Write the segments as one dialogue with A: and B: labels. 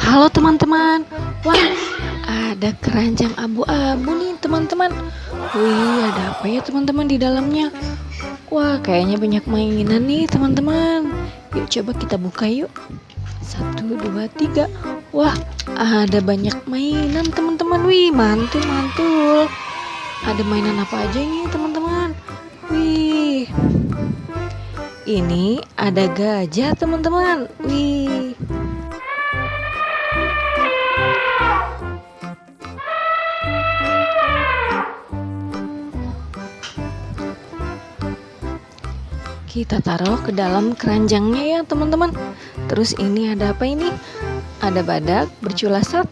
A: Halo teman-teman. Wah, ada keranjang abu-abu nih teman-teman. Wih, ada apa ya teman-teman di dalamnya? Wah, kayaknya banyak mainan nih teman-teman. Yuk coba kita buka yuk. 1, 2, 3. Wah, ada banyak mainan teman-teman. Wih, mantul-mantul. Ada mainan apa aja ini teman-teman? Wih, ini ada gajah teman-teman. Wih. Kita taruh ke dalam keranjangnya ya teman-teman. Terus ini ada apa ini? Ada badak bercula 1.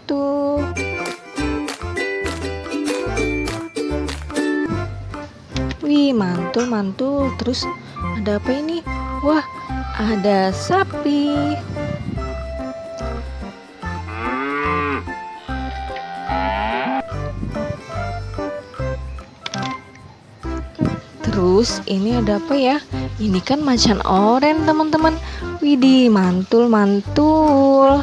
A: Wih, mantul-mantul. Terus ada apa ini? Wah, ada sapi. Terus ini ada apa ya? Ini kan macan oren teman-teman. Widih, mantul-mantul.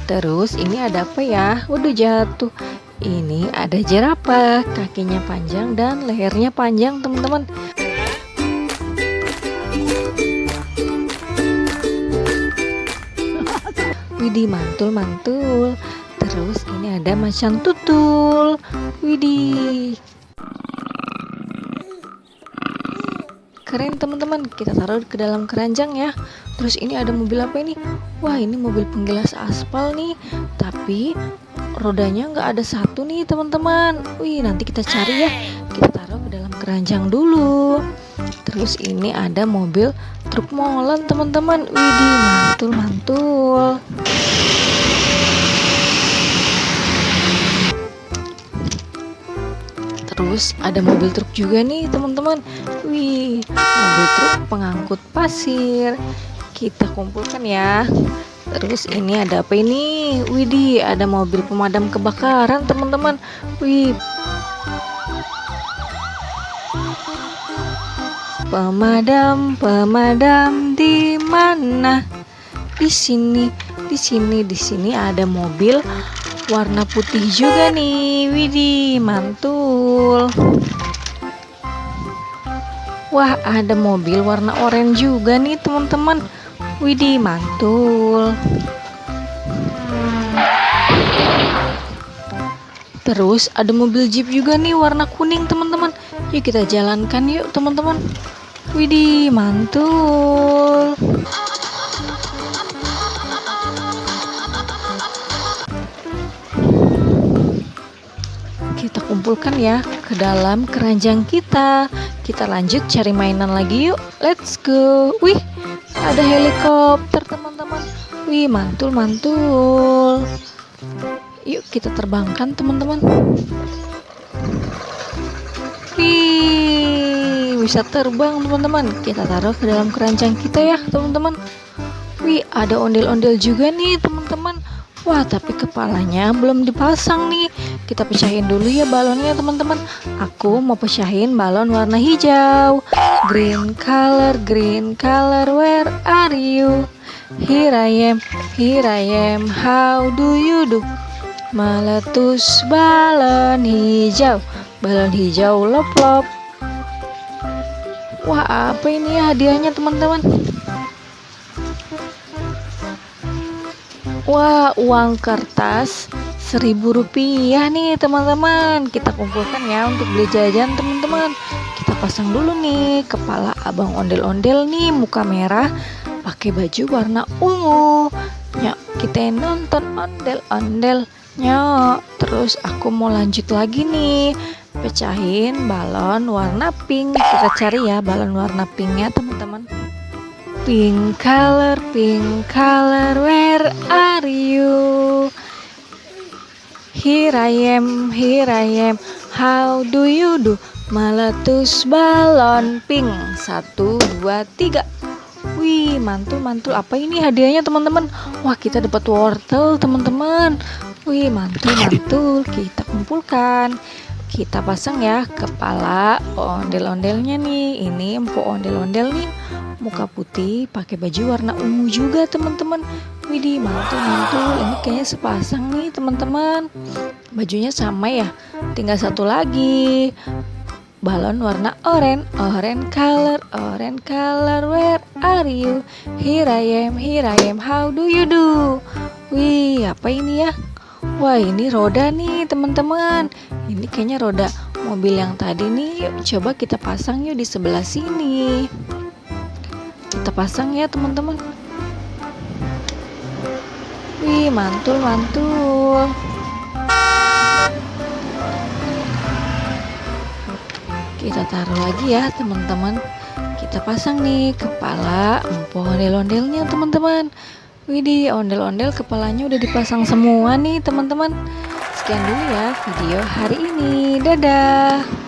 A: Terus ini ada apa ya? Waduh, jatuh. Ini ada jerapah, kakinya panjang dan lehernya panjang teman-teman. Widih, mantul-mantul. Terus ini ada macan tutul. Widih, keren teman-teman. Kita taruh ke dalam keranjang ya. Terus ini ada mobil apa ini? Wah, ini mobil penggilas aspal nih. Tapi rodanya nggak ada satu nih teman-teman. Wih, nanti kita cari ya. Kita taruh ke dalam keranjang dulu. Terus ini ada mobil truk molen teman-teman. Widih, mantul-mantul. Terus ada mobil truk juga nih teman-teman. Wih, mobil truk pengangkut pasir. Kita kumpulkan ya. Terus ini ada apa ini? Widih, ada mobil pemadam kebakaran teman-teman. Wih, pemadam di mana? Di sini, di sini, di sini ada mobil warna putih juga nih. Widih, mantul. Wah, ada mobil warna oranye juga nih teman-teman. Widih, mantul. Terus ada mobil jeep juga nih warna kuning teman-teman. Yuk kita jalankan yuk teman-teman. Widih, mantul. Kita kumpulkan ya ke dalam keranjang kita. Kita lanjut cari mainan lagi yuk. Let's go. Wih, ada helikopter teman-teman. Wih, mantul-mantul. Yuk kita terbangkan teman-teman. Wih, bisa terbang teman-teman. Kita taruh ke dalam keranjang kita ya teman-teman. Wih, ada ondel-ondel juga nih teman-teman. Wah, tapi kepalanya belum dipasang nih. Kita pecahin dulu ya balonnya teman-teman. Aku mau pecahin balon warna hijau. Green color, where are you? Here I am, how do you do? Meletus balon hijau lop-lop. Wah, apa ini ya hadiahnya teman-teman? Wah, uang kertas 1.000 rupiah nih teman-teman. Kita kumpulkan ya untuk beli jajan teman-teman. Kita pasang dulu nih kepala abang ondel-ondel nih, muka merah, pakai baju warna ungu. Nyok, kita nonton ondel-ondel. Nyok, terus aku mau lanjut lagi nih, pecahin balon warna pink. Kita cari ya balon warna pinknya teman-teman. Pink color, where are you? Here I am, how do you do? Meletus balon pink. 1, 2, 3. Wih, mantul-mantul. Apa ini hadiahnya teman-teman? Wah, kita dapat wortel teman-teman. Wih, mantul-mantul. Kita kumpulkan. Kita pasang ya kepala ondel-ondelnya nih. Ini empuk ondel-ondel nih. muka putih, pakai baju warna ungu juga teman-teman. Widih, mantul-mantul. Ini kayaknya sepasang nih teman-teman. Bajunya sama ya, tinggal satu lagi. Balon warna oranye, orange color, where are you? Here I am, how do you do? Wih, apa ini ya? Wah, ini roda nih teman-teman. Ini kayaknya roda mobil yang tadi nih. Yuk, coba kita pasang yuk di sebelah sini. Kita pasang ya teman-teman. Wih, mantul-mantul. Kita taruh lagi ya teman-teman. Kita pasang nih kepala empu ondel-ondelnya teman-teman. Widih, ondel-ondel kepalanya udah dipasang semua nih teman-teman. Sekian dulu ya video hari ini. Dadah.